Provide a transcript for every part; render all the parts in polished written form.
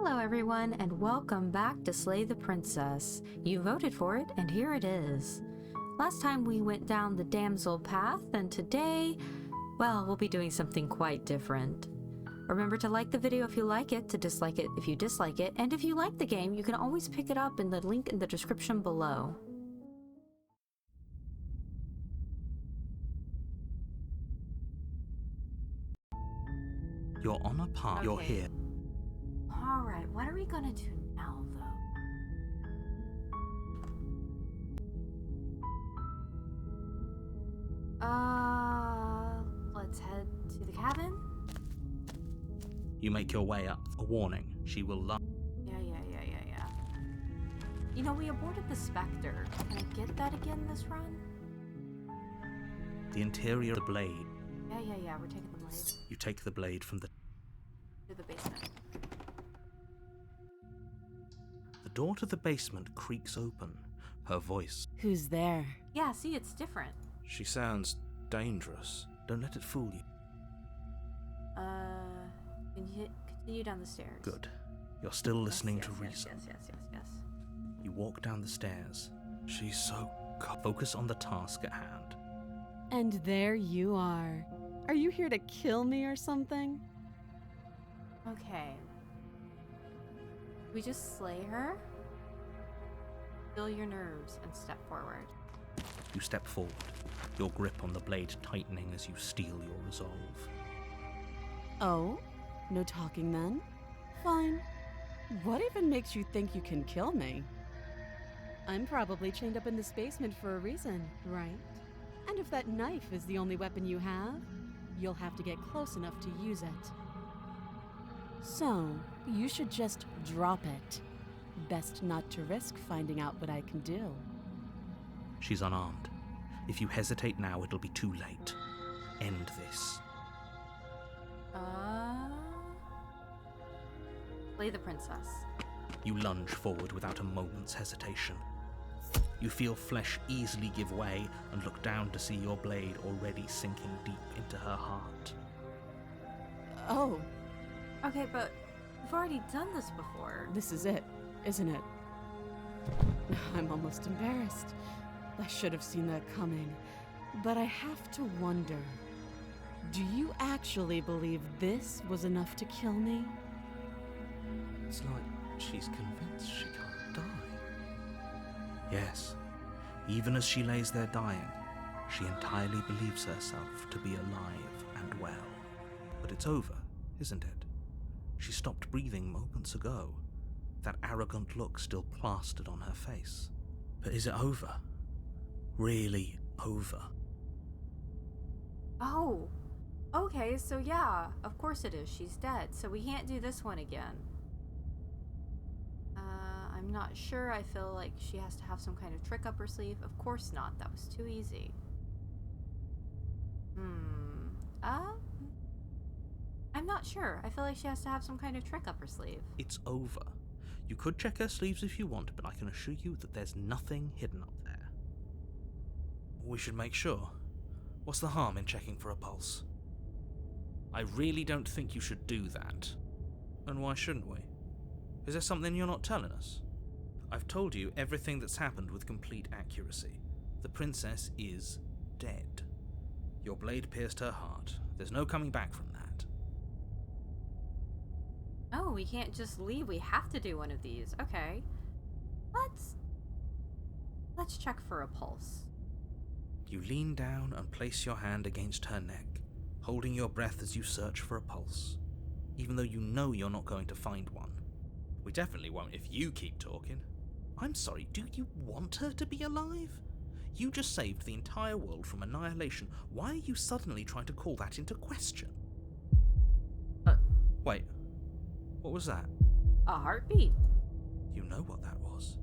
Hello everyone, and welcome back to Slay the Princess. You voted for it, and here it is. Last time we went down the damsel path, and today, well, we'll be doing something quite different. Remember to like the video if you like it, to dislike it if you dislike it, and if you like the game, you can always pick it up in the link in the description below. You're on a path. You're here. Alright, what are we gonna do now, though? Let's head to the cabin? You make your way up. A warning. She will lie. Yeah. You know, we aborted the Spectre. Can I get that again this run? The interior of the blade. Yeah, we're taking the blade. You take the blade from the... To the basement. The door to the basement creaks open. Her voice. Who's there? Yeah, see, it's different. She sounds dangerous. Don't let it fool you. Continue down the stairs. Good. You're still listening to Yes. reason. You walk down the stairs. She's so... Focus on the task at hand. And there you are. Are you here to kill me or something? Okay. We just slay her? Feel your nerves and step forward. You step forward, your grip on the blade tightening as you steel your resolve. Oh? No talking then? Fine. What even makes you think you can kill me? I'm probably chained up in this basement for a reason, right? And if that knife is the only weapon you have, you'll have to get close enough to use it. So, you should just drop it. Best not to risk finding out what I can do. She's unarmed. If you hesitate now, it'll be too late. End this. Slay the princess. You lunge forward without a moment's hesitation. You feel flesh easily give way and look down to see your blade already sinking deep into her heart. Oh. Okay, but we've already done this before. This is it, isn't it? I'm almost embarrassed. I should have seen that coming. But I have to wonder, do you actually believe this was enough to kill me? It's like she's convinced she can't die. Yes, even as she lays there dying, she entirely believes herself to be alive and well. But it's over, isn't it? She stopped breathing moments ago, that arrogant look still plastered on her face. But is it over? Really over? Oh, okay, so yeah, of course it is. She's dead, so we can't do this one again. I'm not sure. I feel like she has to have some kind of trick up her sleeve. Of course not. That was too easy. I'm not sure. I feel like she has to have some kind of trick up her sleeve. It's over. You could check her sleeves if you want, but I can assure you that there's nothing hidden up there. We should make sure. What's the harm in checking for a pulse? I really don't think you should do that. And why shouldn't we? Is there something you're not telling us? I've told you everything that's happened with complete accuracy. The princess is dead. Your blade pierced her heart. There's no coming back from that. Oh, we can't just leave. We have to do one of these. Okay. Let's check for a pulse. You lean down and place your hand against her neck, holding your breath as you search for a pulse, even though you know you're not going to find one. We definitely won't if you keep talking. I'm sorry, do you want her to be alive? You just saved the entire world from annihilation. Why are you suddenly trying to call that into question? Wait, what was that? A heartbeat. You know what that was.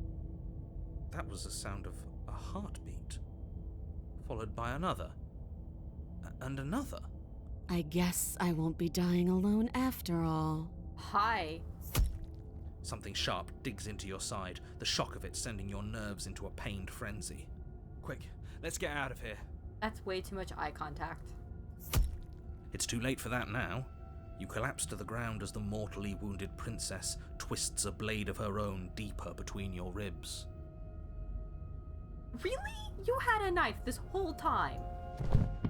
That was the sound of a heartbeat, followed by another, and another. I guess I won't be dying alone after all. Hi. Something sharp digs into your side, the shock of it sending your nerves into a pained frenzy. Quick, let's get out of here. That's way too much eye contact. It's too late for that now. You collapse to the ground as the mortally wounded princess twists a blade of her own deeper between your ribs. Really? You had a knife this whole time?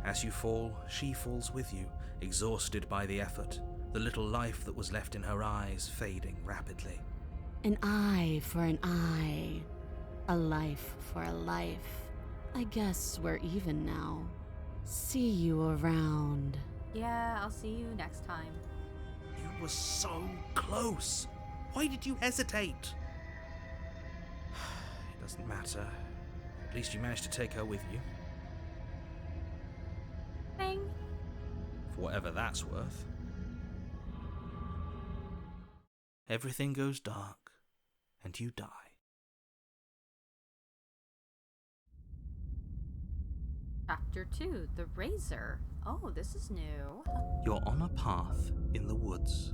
As you fall, she falls with you, exhausted by the effort, the little life that was left in her eyes fading rapidly. An eye for an eye. A life for a life. I guess we're even now. See you around. Yeah, I'll see you next time. You were so close. Why did you hesitate? It doesn't matter. At least you managed to take her with you. Bang. For whatever that's worth. Everything goes dark, and you die. Chapter 2, The Razor. Oh, this is new. You're on a path in the woods,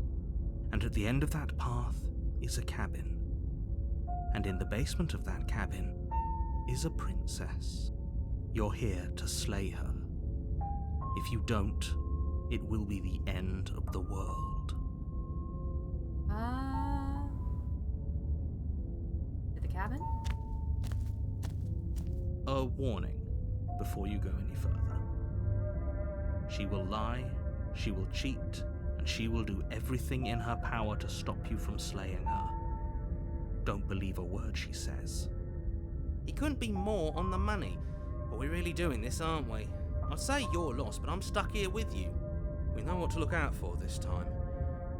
and at the end of that path is a cabin. And in the basement of that cabin is a princess. You're here to slay her. If you don't, it will be the end of the world. To the cabin? A warning before you go any further. She will lie, she will cheat, and she will do everything in her power to stop you from slaying her. Don't believe a word she says. He couldn't be more on the money, but we're really doing this, aren't we? I'd say you're lost, but I'm stuck here with you. We know what to look out for this time.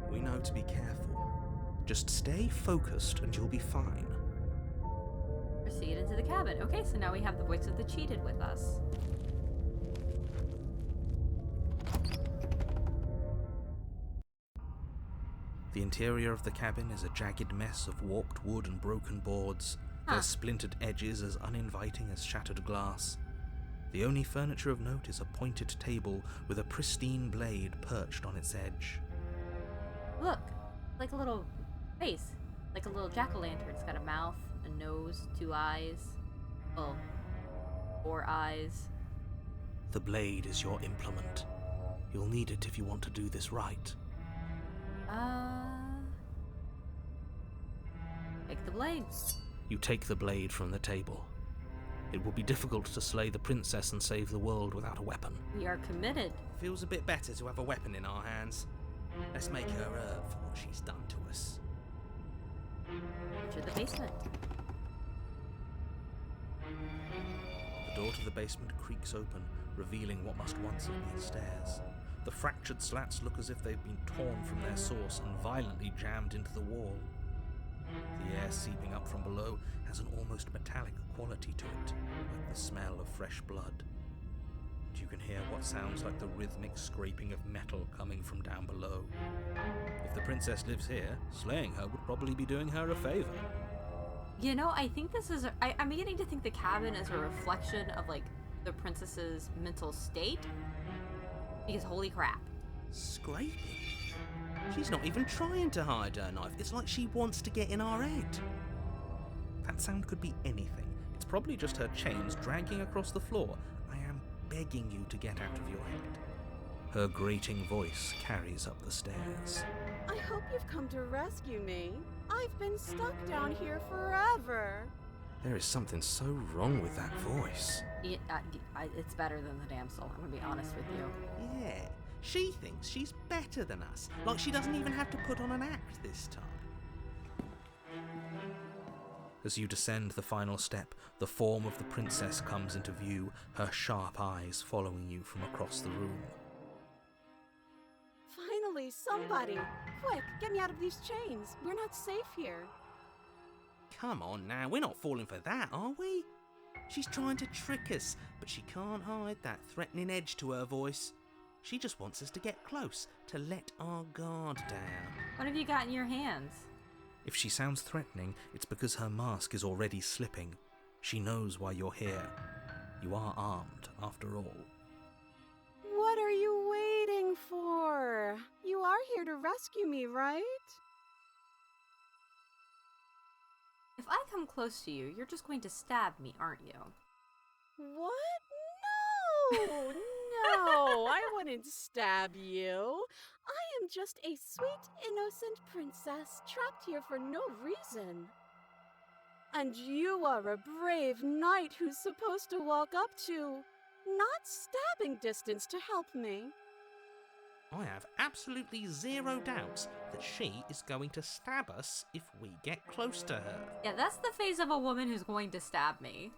We know to be careful. Just stay focused and you'll be fine. Proceed into the cabin. Okay, so now we have the voice of the cheated with us. The interior of the cabin is a jagged mess of warped wood and broken boards, their splintered edges as uninviting as shattered glass. The only furniture of note is a pointed table with a pristine blade perched on its edge. Look, like a little face, like a little jack-o'-lantern. It's got a mouth, a nose, 2 eyes. Well, 4 eyes. The blade is your implement. You'll need it if you want to do this right. Take the blade. You take the blade from the table. It will be difficult to slay the princess and save the world without a weapon. We are committed. Feels a bit better to have a weapon in our hands. Let's make her earn for what she's done to us. Enter the basement. The door to the basement creaks open, revealing what must once have been stairs. The fractured slats look as if they've been torn from their source and violently jammed into the wall. The air seeping up from below has an almost metallic quality to it, like the smell of fresh blood. And you can hear what sounds like the rhythmic scraping of metal coming from down below. If the princess lives here, slaying her would probably be doing her a favor. You know, I think this is... I'm beginning to think the cabin is a reflection of, like, the princess's mental state. Because holy crap. Scraping? She's not even trying to hide her knife. It's like she wants to get in our head. That sound could be anything. It's probably just her chains dragging across the floor. I am begging you to get out of your head. Her grating voice carries up the stairs. I hope you've come to rescue me. I've been stuck down here forever. There is something so wrong with that voice. Yeah, it's better than the damsel, I'm gonna be honest with you. Yeah, she thinks she's better than us. Like she doesn't even have to put on an act this time. As you descend the final step, the form of the princess comes into view, her sharp eyes following you from across the room. Finally, somebody! Quick, get me out of these chains. We're not safe here. Come on now, we're not falling for that, are we? She's trying to trick us, but she can't hide that threatening edge to her voice. She just wants us to get close, to let our guard down. What have you got in your hands? If she sounds threatening, it's because her mask is already slipping. She knows why you're here. You are armed, after all. What are you waiting for? You are here to rescue me, right? If I come close to you, you're just going to stab me, aren't you? What? No! No, I wouldn't stab you. I am just a sweet, innocent princess trapped here for no reason. And you are a brave knight who's supposed to walk up to, not stabbing distance to help me. I have absolutely zero doubts that she is going to stab us if we get close to her. Yeah, that's the face of a woman who's going to stab me.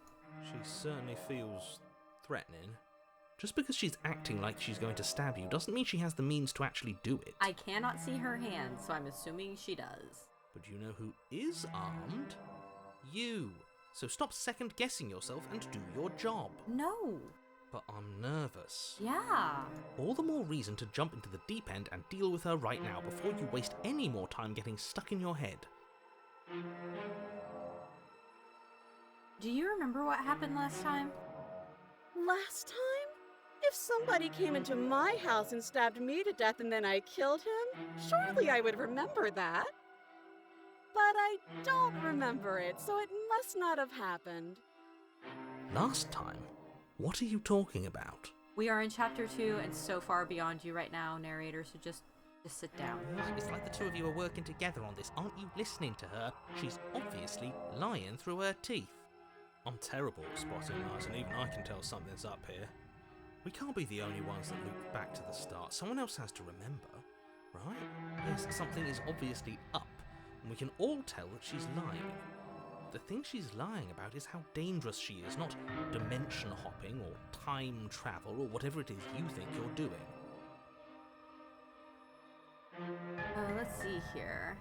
She certainly feels threatening. Just because she's acting like she's going to stab you doesn't mean she has the means to actually do it. I cannot see her hand, so I'm assuming she does. But you know who is armed? You. So stop second guessing yourself and do your job. No. But I'm nervous. Yeah. All the more reason to jump into the deep end and deal with her right now before you waste any more time getting stuck in your head. Do you remember what happened last time? Last time? If somebody came into my house and stabbed me to death and then I killed him, surely I would remember that. But I don't remember it, so it must not have happened. Last time? What are you talking about? We are in chapter 2 and so far beyond you right now, narrator, so just sit down. It's like the two of you are working together on this. Aren't you listening to her? She's obviously lying through her teeth. I'm terrible at spotting lies, and even I can tell something's up here. We can't be the only ones that loop back to the start. Someone else has to remember, right? Yes, something is obviously up, and we can all tell that she's lying. The thing she's lying about is how dangerous she is, not dimension hopping or time travel or whatever it is you think you're doing. Let's see here.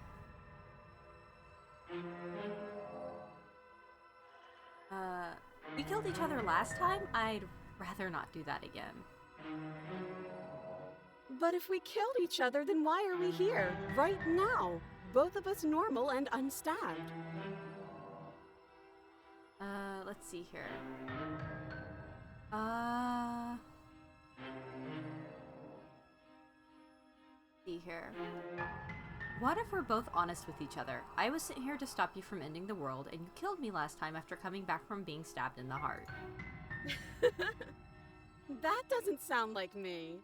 We killed each other last time? I'd rather not do that again. But if we killed each other, then why are we here, right now? Both of us normal and unstabbed. Let's see here. See here. What if we're both honest with each other? I was sent here to stop you from ending the world, and you killed me last time after coming back from being stabbed in the heart. That doesn't sound like me.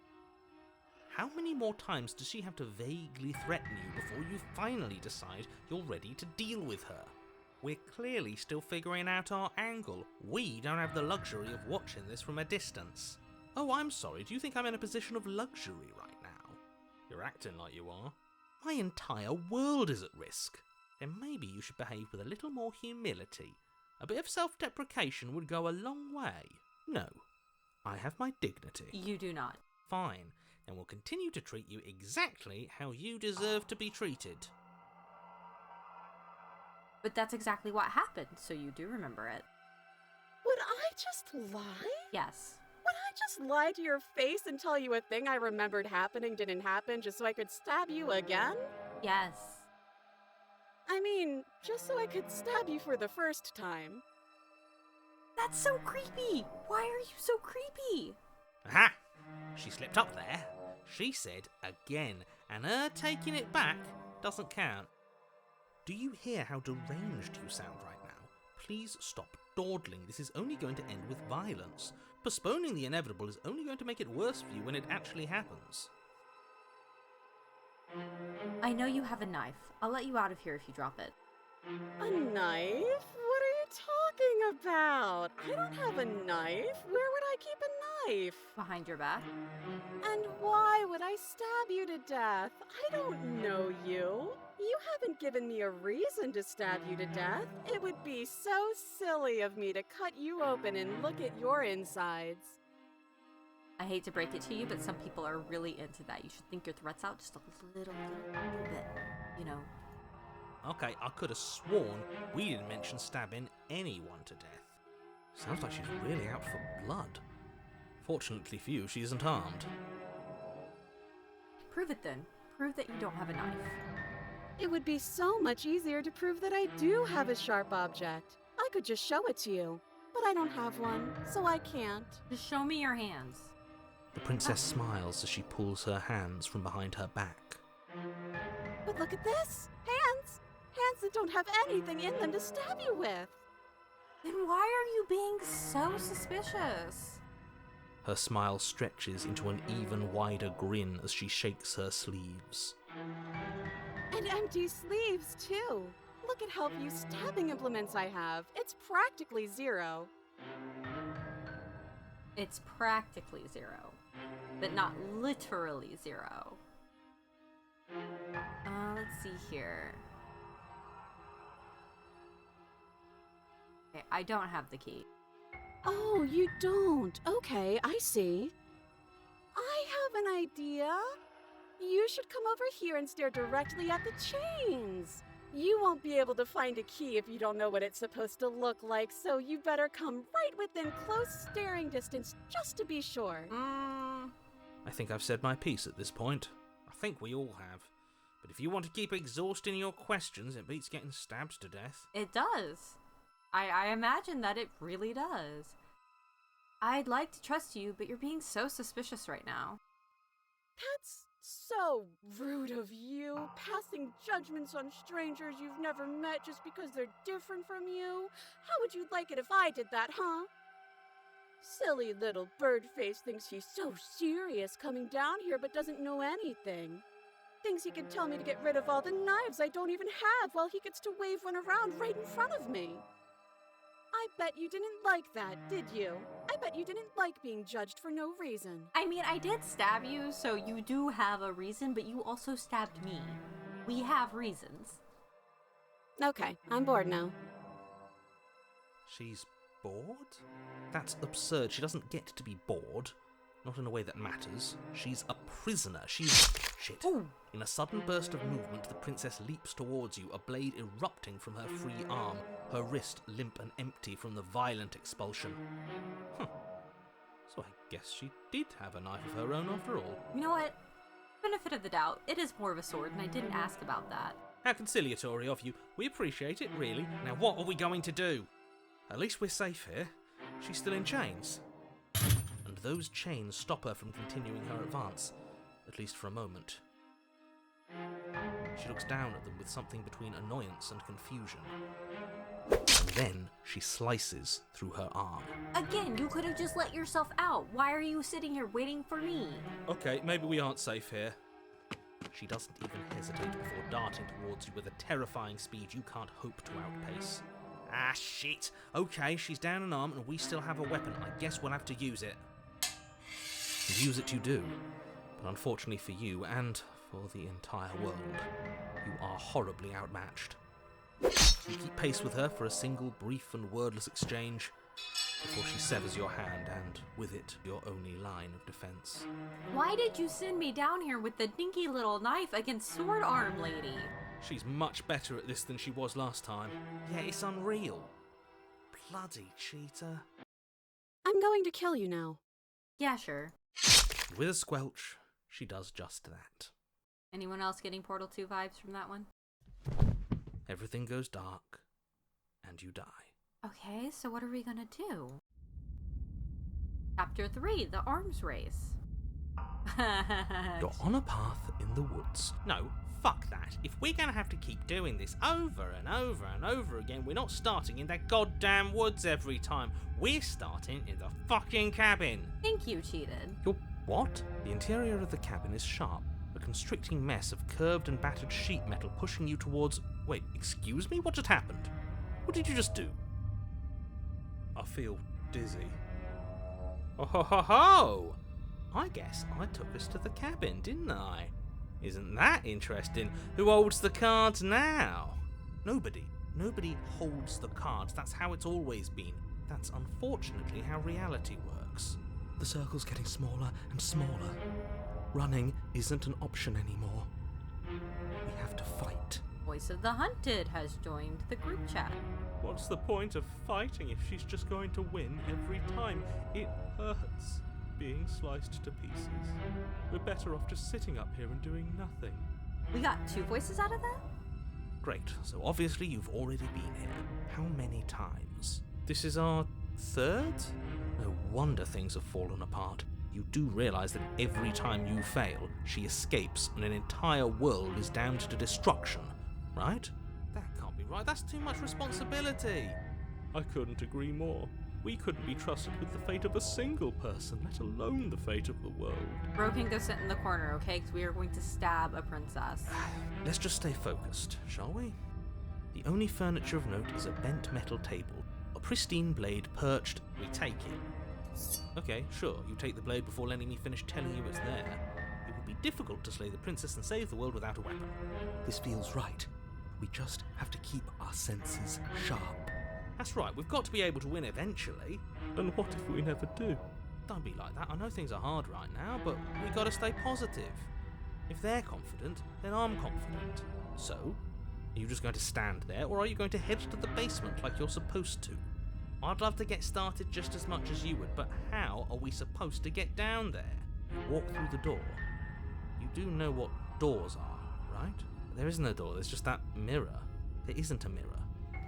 How many more times does she have to vaguely threaten you before you finally decide you're ready to deal with her? We're clearly still figuring out our angle. We don't have the luxury of watching this from a distance. Oh, I'm sorry, do you think I'm in a position of luxury right now? You're acting like you are. My entire world is at risk. Then maybe you should behave with a little more humility. A bit of self-deprecation would go a long way. No, I have my dignity. You do not. Fine, then we'll continue to treat you exactly how you deserve to be treated. But that's exactly what happened, so you do remember it. Would I just lie? Yes. Would I just lie to your face and tell you a thing I remembered happening didn't happen just so I could stab you again? Yes. I mean, just so I could stab you for the first time. That's so creepy! Why are you so creepy? Aha! She slipped up there. She said again, and her taking it back doesn't count. Do you hear how deranged you sound right now? Please stop dawdling. This is only going to end with violence. Postponing the inevitable is only going to make it worse for you when it actually happens. I know you have a knife. I'll let you out of here if you drop it. A knife? What are you talking about? I don't have a knife. Where would I keep a knife? Behind your back? And why would I stab you to death? I don't know you. You haven't given me a reason to stab you to death. It would be so silly of me to cut you open and look at your insides. I hate to break it to you, but some people are really into that. You should think your threats out just a little bit, you know. Okay, I could have sworn we didn't mention stabbing anyone to death. Sounds like she's really out for blood. Fortunately for you, she isn't armed. Prove it then. Prove that you don't have a knife. It would be so much easier to prove that I do have a sharp object. I could just show it to you, but I don't have one, so I can't. Just show me your hands. The princess smiles as she pulls her hands from behind her back. But look at this! Hands! Hands that don't have anything in them to stab you with! Then why are you being so suspicious? Her smile stretches into an even wider grin as she shakes her sleeves. And empty sleeves, too. Look at how few stabbing implements I have. It's practically zero. It's practically zero, but not literally zero. Let's see here. Okay, I don't have the key. Oh, you don't? Okay, I see. I have an idea. You should come over here and stare directly at the chains. You won't be able to find a key if you don't know what it's supposed to look like, so you better come right within close staring distance just to be sure. I think I've said my piece at this point. I think we all have. But if you want to keep exhausting your questions, it beats getting stabbed to death. It does. I imagine that it really does. I'd like to trust you, but you're being so suspicious right now. That's so rude of you, passing judgments on strangers you've never met just because they're different from you. How would you like it if I did that, huh? Silly little Birdface thinks he's so serious coming down here but doesn't know anything. Thinks he can tell me to get rid of all the knives I don't even have while he gets to wave one around right in front of me. I bet you didn't like that, did you? I bet you didn't like being judged for no reason. I mean, I did stab you, so you do have a reason, but you also stabbed me. We have reasons. Okay, I'm bored now. She's bored? That's absurd. She doesn't get to be bored. Not in a way that matters. She's a prisoner. She's... Shit. Ooh. In a sudden burst of movement, the princess leaps towards you, a blade erupting from her free arm, her wrist limp and empty from the violent expulsion. So I guess she did have a knife of her own after all. You know what? Benefit of the doubt. It is more of a sword, and I didn't ask about that. How conciliatory of you. We appreciate it, really. Now what are we going to do? At least we're safe here. She's still in chains. And those chains stop her from continuing her advance, at least for a moment. She looks down at them with something between annoyance and confusion. And then she slices through her arm. Again, you could have just let yourself out. Why are you sitting here waiting for me? Okay, maybe we aren't safe here. She doesn't even hesitate before darting towards you with a terrifying speed you can't hope to outpace. Ah, shit. Okay, she's down an arm and we still have a weapon. I guess we'll have to use it. And use it you do. But unfortunately for you, and for the entire world, you are horribly outmatched. You keep pace with her for a single brief and wordless exchange before she severs your hand and, with it, your only line of defense. Why did you send me down here with the dinky little knife against Sword Arm Lady? She's much better at this than she was last time. Yeah, it's unreal. Bloody cheater. I'm going to kill you now. Yeah, sure. With a squelch, she does just that. Anyone else getting Portal 2 vibes from that one? Everything goes dark, and you die. Okay, so what are we gonna do? Chapter 3, the arms race. You're on a path in the woods. No, fuck that. If we're gonna have to keep doing this over and over and over again, we're not starting in that goddamn woods every time. We're starting in the fucking cabin. Think you cheated. You're what? The interior of the cabin is sharp, a constricting mess of curved and battered sheet metal pushing you towards... Wait, excuse me? What just happened? What did you just do? I feel dizzy. Oh ho ho ho! I guess I took us to the cabin, didn't I? Isn't that interesting? Who holds the cards now? Nobody. Nobody holds the cards. That's how it's always been. That's unfortunately how reality works. The circle's getting smaller and smaller. Running isn't an option anymore. We have to fight. Voice of the Hunted has joined the group chat. What's the point of fighting if she's just going to win every time? It hurts being sliced to pieces. We're better off just sitting up here and doing nothing. We got 2 voices out of that? Great, so obviously you've already been here. How many times? This is our 3rd? No wonder things have fallen apart. You do realise that every time you fail, she escapes and an entire world is damned to destruction, right? That can't be right, that's too much responsibility. I couldn't agree more. We couldn't be trusted with the fate of a single person, let alone the fate of the world. Broken, go sit in the corner, okay? Because we are going to stab a princess. Let's just stay focused, shall we? The only furniture of note is a bent metal table, a pristine blade perched. We take it. Okay, sure, you take the blade before letting me finish telling you it's there. It would be difficult to slay the princess and save the world without a weapon. This feels right. We just have to keep our senses sharp. That's right, we've got to be able to win eventually. And what if we never do? Don't be like that. I know things are hard right now, but we gotta stay positive. If they're confident, then I'm confident. So, are you just going to stand there, or are you going to head to the basement like you're supposed to? I'd love to get started just as much as you would, but how are we supposed to get down there? You walk through the door. You do know what doors are, right? There isn't a door, there's just that mirror. There isn't a mirror.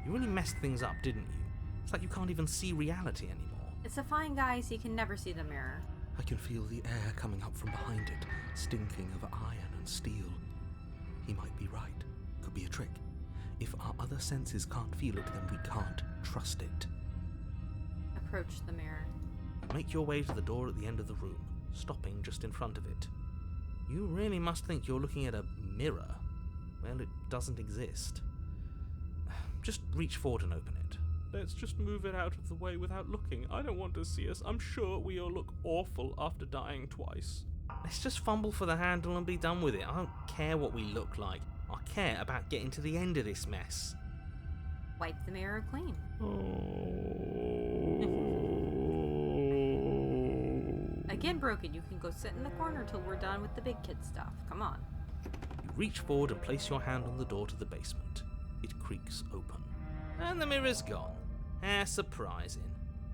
You really messed things up, didn't you? It's like you can't even see reality anymore. It's a fine guy, so you can never see the mirror. I can feel the air coming up from behind it, stinking of iron and steel. He might be right. Could be a trick. If our other senses can't feel it, then we can't trust it. Approach the mirror. You make your way to the door at the end of the room, stopping just in front of it. You really must think you're looking at a mirror. Well, it doesn't exist. Just reach forward and open it. Let's just move it out of the way without looking. I don't want to see us. I'm sure we all look awful after dying twice. Let's just fumble for the handle and be done with it. I don't care what we look like. I care about getting to the end of this mess. Wipe the mirror clean. Again, Broken, you can go sit in the corner till we're done with the big kid stuff. Come on. You reach forward and place your hand on the door to the basement. It creaks open. And the mirror's gone. How surprising.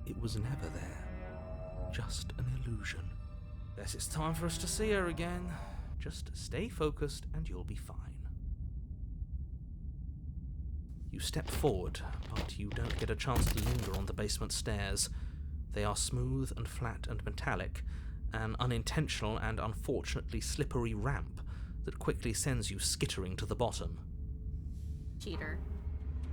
It was never there. Just an illusion. Guess it's time for us to see her again. Just stay focused and you'll be fine. You step forward, but you don't get a chance to linger on the basement stairs. They are smooth and flat and metallic, an unintentional and unfortunately slippery ramp that quickly sends you skittering to the bottom. Cheater.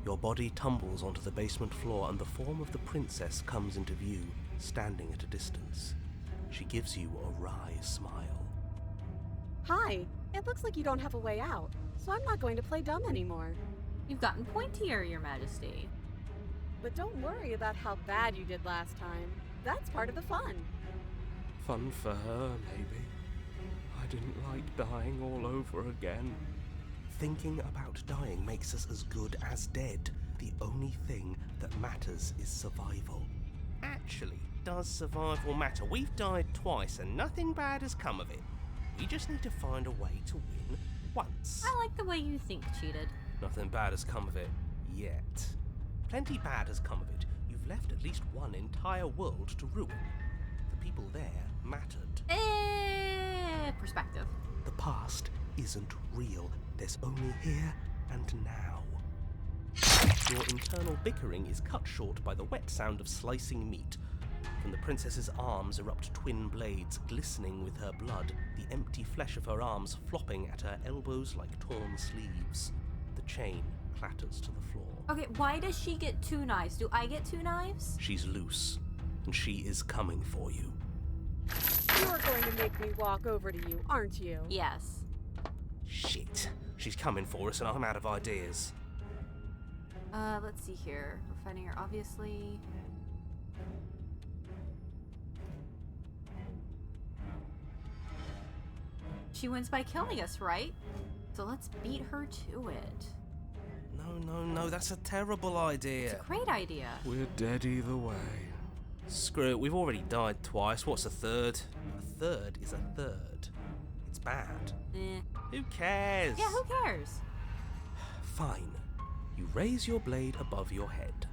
Your body tumbles onto the basement floor and the form of the princess comes into view, standing at a distance. She gives you a wry smile. Hi, it looks like you don't have a way out, so I'm not going to play dumb anymore. You've gotten pointier, Your Majesty. But don't worry about how bad you did last time. That's part of the fun. Fun for her, maybe. I didn't like dying all over again. Thinking about dying makes us as good as dead. The only thing that matters is survival. Actually, does survival matter? We've died twice and nothing bad has come of it. We just need to find a way to win once. I like the way you think, Cheated. Nothing bad has come of it yet. Plenty bad has come of it. You've left at least one entire world to ruin. The people there mattered. Perspective. The past isn't real. There's only here and now. Your internal bickering is cut short by the wet sound of slicing meat. From the princess's arms erupt twin blades, glistening with her blood, the empty flesh of her arms flopping at her elbows like torn sleeves. The chain clatters to the floor. Okay, why does she get 2 knives? Do I get 2 knives? She's loose, and she is coming for you. You're going to make me walk over to you, aren't you? Yes. Shit. She's coming for us and I'm out of ideas. Let's see here. We're fighting her, obviously. She wins by killing us, right? So let's beat her to it. No, that's a terrible idea. It's a great idea. We're dead either way. Screw it, we've already died twice. What's a third? A third is a third. It's bad. Who cares? Yeah, who cares? Fine. You raise your blade above your head.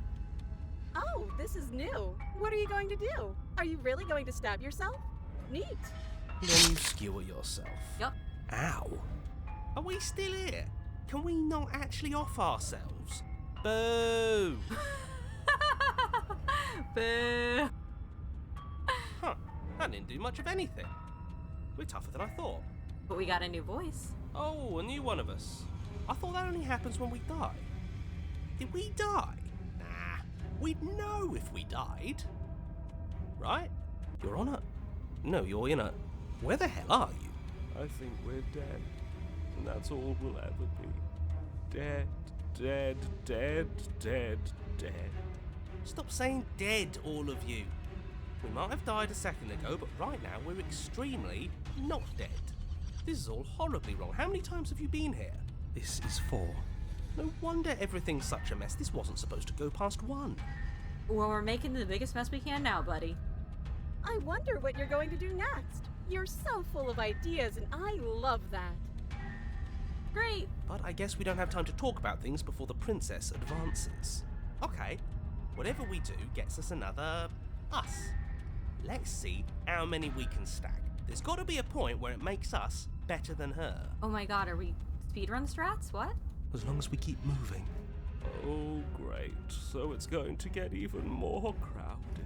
Oh, this is new. What are you going to do? Are you really going to stab yourself? Neat. Then you skewer yourself. Yup. Ow. Are we still here? Can we not actually off ourselves? Boo! Boo. Huh. That didn't do much of anything. We're tougher than I thought. But we got a new voice. Oh, a new one of us. I thought that only happens when we die. Did we die? Nah. We'd know if we died. Right? You're on a... No, you're in a... Where the hell are you? I think we're dead. And that's all we'll ever be. Dead, dead, dead, dead, dead. Stop saying dead, all of you. We might have died a second ago, but right now we're extremely not dead. This is all horribly wrong. How many times have you been here? This is 4. No wonder everything's such a mess. This wasn't supposed to go past 1. Well, we're making the biggest mess we can now, buddy. I wonder what you're going to do next. You're so full of ideas, and I love that. Great. But I guess we don't have time to talk about things before the princess advances. Okay, whatever we do gets us another us. Let's see how many we can stack. There's got to be a point where it makes us better than her. Oh my god, are we speedrun strats? What? As long as we keep moving. Oh, great. So it's going to get even more crowded.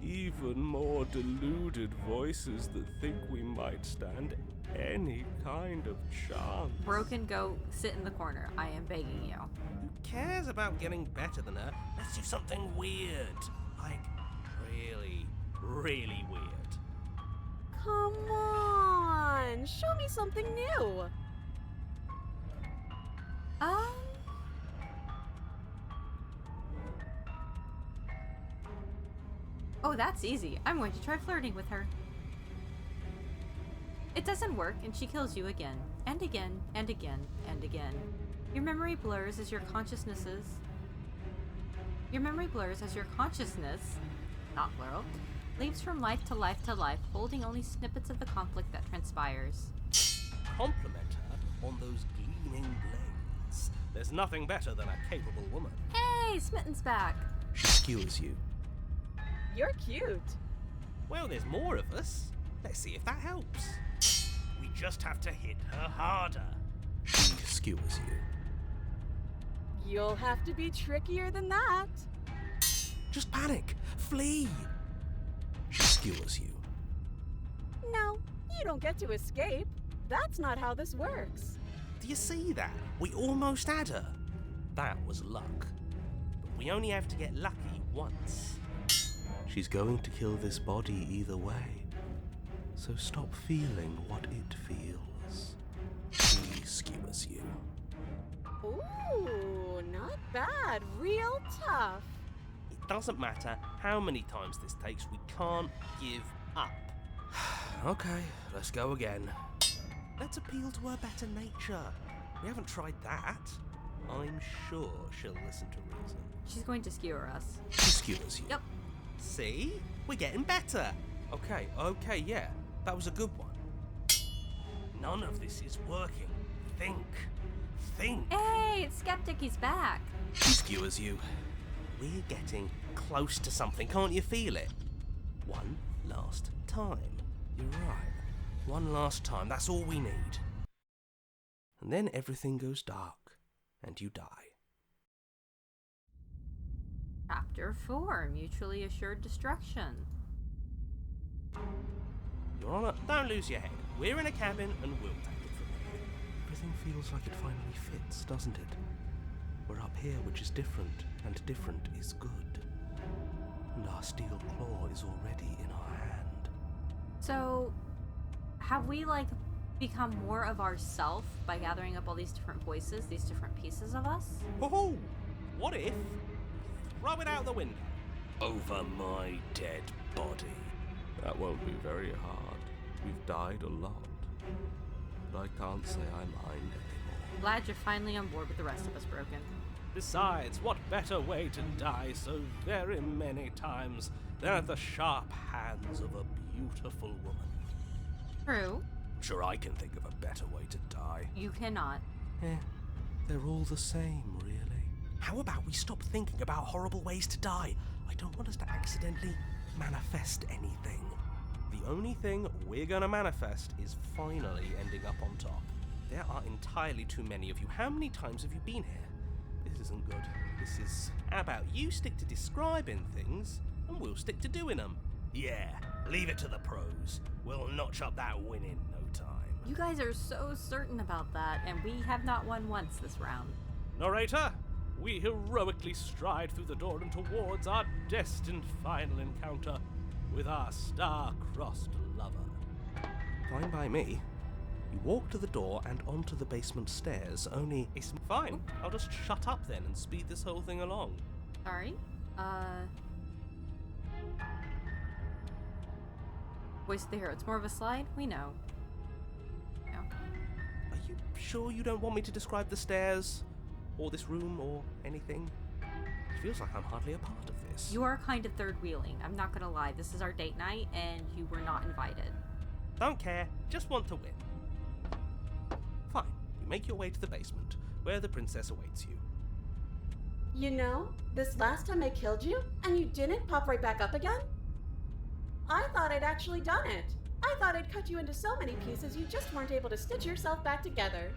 Even more deluded voices that think we might stand any kind of chance. Broken, go sit in the corner. I am begging you. Who cares about getting better than her? Let's do something weird. Like, really, really weird. Come on, show me something new. Oh, that's easy. I'm going to try flirting with her. It doesn't work, and she kills you again, and again, and again, and again. Your memory blurs as your consciousness, not plural, leaps from life to life to life, holding only snippets of the conflict that transpires. Compliment her on those gleaming blades. There's nothing better than a capable woman. Hey, Smitten's back. She skewers you. You're cute. Well, there's more of us. Let's see if that helps. We just have to hit her harder. She skewers you. You'll have to be trickier than that. Just panic. Flee. She skewers you. No, you don't get to escape. That's not how this works. Do you see that? We almost had her. That was luck. But we only have to get lucky once. She's going to kill this body either way. So stop feeling what it feels. She skewers you. Ooh, not bad. Real tough. It doesn't matter how many times this takes, we can't give up. Okay, let's go again. Let's appeal to her better nature. We haven't tried that. I'm sure she'll listen to reason. She's going to skewer us. She skewers you. Yep. See? We're getting better. Okay, yeah. That was a good one. None of this is working. Think. Hey, it's Skeptic, he's back. She skewers you. We're getting close to something, can't you feel it? One last time. You're right. One last time, that's all we need. And then everything goes dark, and you die. Chapter 4, Mutually Assured Destruction. Your Honor, don't lose your head. We're in a cabin and we'll take it from here. Everything feels like it finally fits, doesn't it? We're up here, which is different, and different is good. And our steel claw is already in our hand. So, have we, become more of ourself by gathering up all these different voices, these different pieces of us? Ho-ho! What if? Throw it out the window. Over my dead body. That won't be very hard. We've died a lot. But I can't say I mind anymore. Glad you're finally on board with the rest of us, Broken. Besides, what better way to die so very many times than at the sharp hands of a beautiful woman? True. Sure, I can think of a better way to die. You cannot. They're all the same, really. How about we stop thinking about horrible ways to die? I don't want us to accidentally manifest anything. The only thing we're gonna manifest is finally ending up on top. There are entirely too many of you. How many times have you been here? This isn't good. This is... How about you stick to describing things, and we'll stick to doing them? Yeah, leave it to the pros. We'll notch up that win in no time. You guys are so certain about that, and we have not won once this round. Narrator, we heroically stride through the door and towards our destined final encounter with our star-crossed lover. Fine by me. You walk to the door and onto the basement stairs, only... It's fine. I'll just shut up then and speed this whole thing along. Sorry? Voice of the hero. It's more of a slide? We know. No. Are you sure you don't want me to describe the stairs, or this room, or anything? It feels like I'm hardly a part of this. You are kind of third wheeling. I'm not gonna lie. This is our date night, and you were not invited. Don't care, just want to win. Fine, you make your way to the basement, where the princess awaits you. You know, this last time I killed you, and you didn't pop right back up again? I thought I'd actually done it. I thought I'd cut you into so many pieces you just weren't able to stitch yourself back together.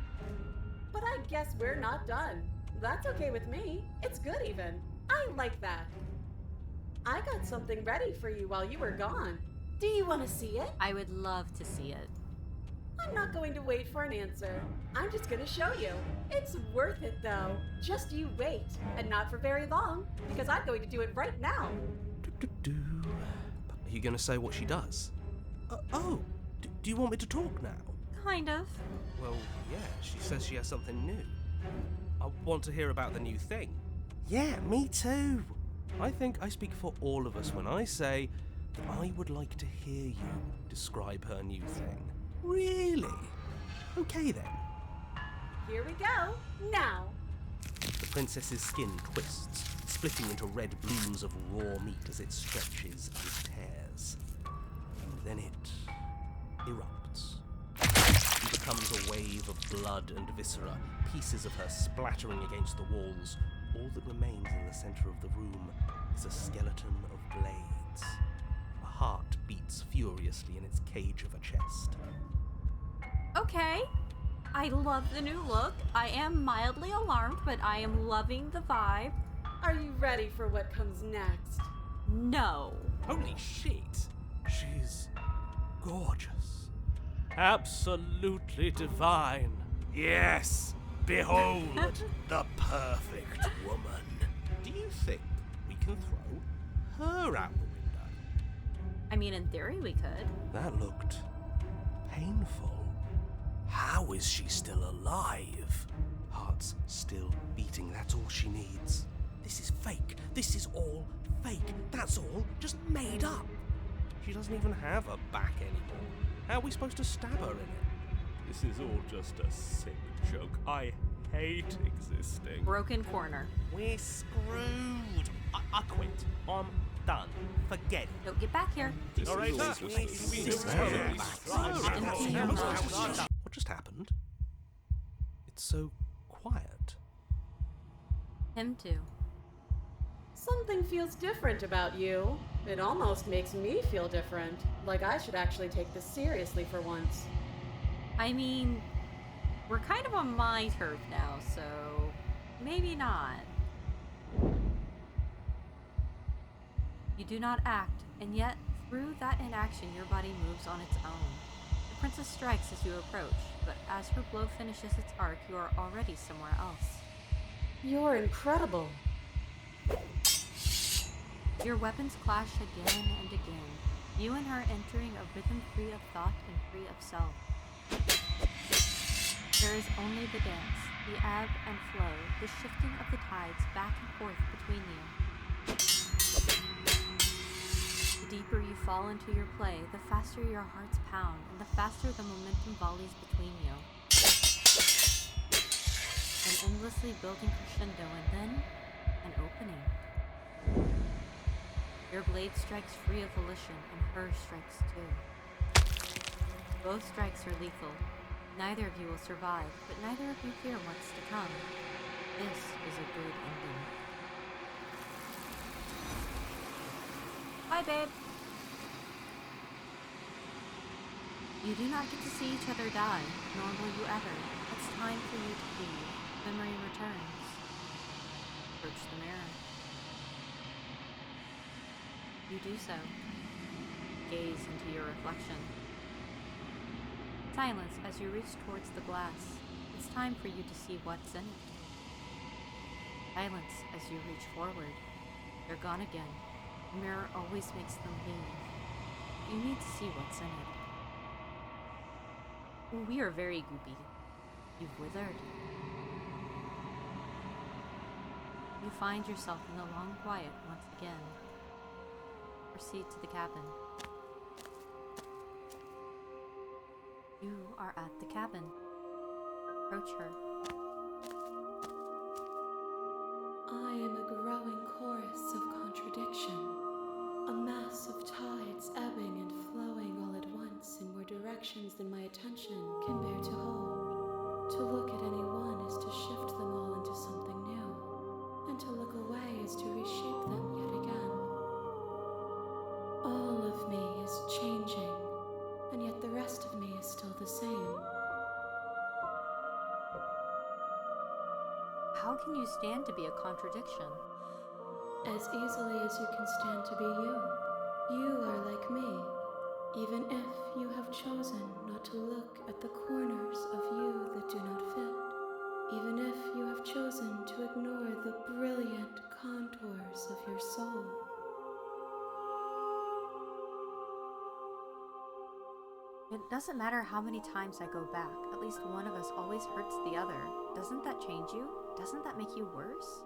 But I guess we're not done. That's okay with me. It's good even. I like that. I got something ready for you while you were gone. Do you want to see it? I would love to see it. I'm not going to wait for an answer. I'm just going to show you. It's worth it though. Just you wait. And not for very long, because I'm going to do it right now. Are you going to say what she does? Do you want me to talk now? Kind of. Well, yeah, she says she has something new. I want to hear about the new thing. Yeah, me too. I think I speak for all of us when I say that I would like to hear you describe her new thing. Really? Okay then. Here we go. Now. The princess's skin twists, splitting into red blooms of raw meat as it stretches and tears. And then it erupts. She becomes a wave of blood and viscera, pieces of her splattering against the walls. All that remains in the center of the room is a skeleton of blades. A heart beats furiously in its cage of a chest. Okay. I love the new look. I am mildly alarmed, but I am loving the vibe. Are you ready for what comes next? No. Holy shit! She's gorgeous. Absolutely divine. Yes! Behold the perfect woman. Do you think we can throw her out the window? I mean, in theory, we could. That looked painful. How is she still alive? Heart's still beating, that's all she needs. This is fake. This is all fake. That's all just made up. She doesn't even have a back anymore. How are we supposed to stab her in it? This is all just a sick joke. I hate existing. Broken corner. We're screwed. I quit. I'm done. Forget it. Don't get back here. All right, What just happened? It's so quiet. Him too. Something feels different about you. It almost makes me feel different. Like I should actually take this seriously for once. I mean, we're kind of on my turf now, so maybe not. You do not act, and yet through that inaction your body moves on its own. The princess strikes as you approach, but as her blow finishes its arc, you are already somewhere else. You're incredible. Your weapons clash again and again, you and her entering a rhythm free of thought and free of self. There is only the dance, the ebb and flow, the shifting of the tides back and forth between you. The deeper you fall into your play, the faster your hearts pound, and the faster the momentum volleys between you. An endlessly building crescendo, and then an opening. Your blade strikes free of volition, and hers strikes too. Both strikes are lethal. Neither of you will survive, but neither of you fear what's to come. This is a good ending. Bye, babe. You do not get to see each other die, nor will you ever. It's time for you to leave. Memory returns. Approach the mirror. You do so. Gaze into your reflection. Silence as you reach towards the glass. It's time for you to see what's in it. Silence as you reach forward. They're gone again. The mirror always makes them leave. You need to see what's in it. We are very goopy. You've withered. You find yourself in the long quiet once again. Proceed to the cabin. You are at the cabin. Approach her. I am a growing chorus of contradiction, a mass of tides ebbing and flowing all at once in more directions than my attention can bear to hold. To look at any one is to shift them all into something new, and to look away is to reshape them yet again. All of me is changing, and yet the rest of me is still the same. How can you stand to be a contradiction? As easily as you can stand to be you. You are like me, even if you have chosen not to look at the corners of you that do not fit, even if you have chosen to ignore the brilliant contours of your soul. It doesn't matter how many times I go back, at least one of us always hurts the other. Doesn't that change you? Doesn't that make you worse?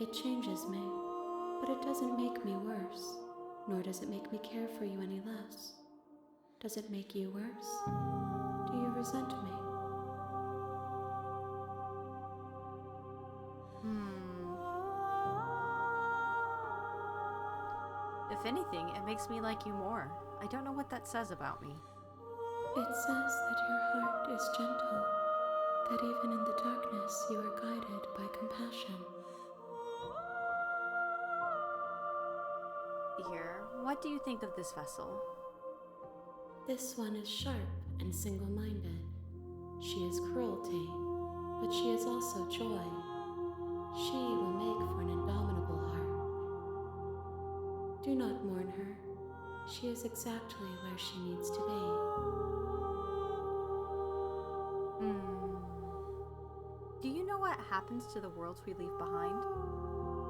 It changes me, but it doesn't make me worse, nor does it make me care for you any less. Does it make you worse? Do you resent me? If anything, it makes me like you more. I don't know what that says about me. It says that your heart is gentle, that even in the darkness you are guided by compassion. Here, what do you think of this vessel? This one is sharp and single-minded. She is cruelty, but she is also joy. She will make for an indomitable heart. Do not mourn her. She is exactly where she needs to be. Do you know what happens to the worlds we leave behind?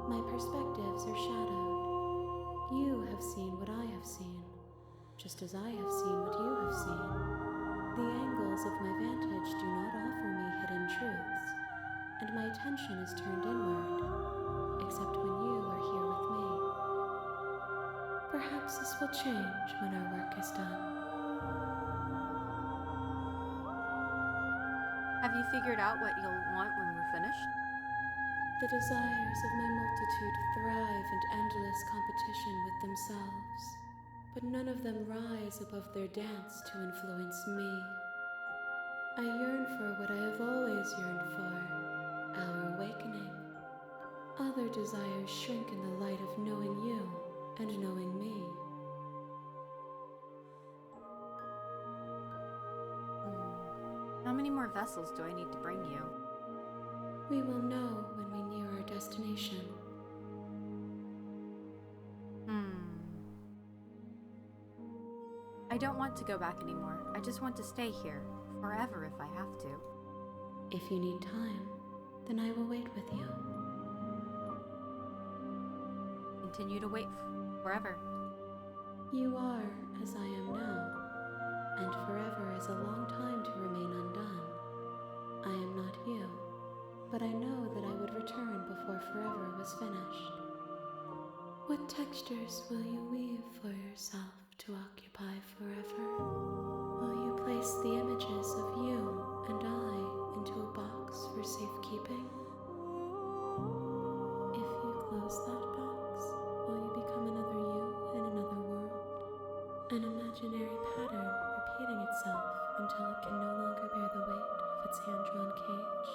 My perspectives are shadowed. You have seen what I have seen, just as I have seen what you have seen. The angles of my vantage do not offer me hidden truths, and my attention is turned inward, except when you are here with me. Perhaps this will change when our work is done. Have you figured out what you'll want when we're finished? The desires of my multitude thrive in endless competition with themselves, but none of them rise above their dance to influence me. I yearn for what I have always yearned for, our awakening. Other desires shrink in the light of knowing you and knowing me. How many more vessels do I need to bring you? We will know when we near our destination. I don't want to go back anymore. I just want to stay here, forever if I have to. If you need time, then I will wait with you. Continue to wait forever. You are as I am now, and forever is a long time to remain undone. I am not you, but I know that I would return before forever was finished. What textures will you weave for yourself to occupy forever? Will you place the images of you and I into a box for safekeeping? If you close that box, will you become another you in another world? An imaginary pattern repeating itself until it can no longer bear the weight of its hand-drawn cage.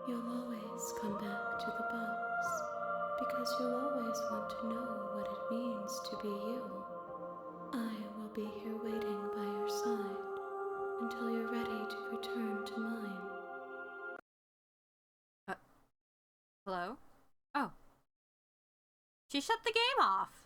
You'll always come back to the box, because you'll always want to know what it means to be you. I will be here waiting by your side until you're ready to return to mine. Hello? Oh. She shut the game off!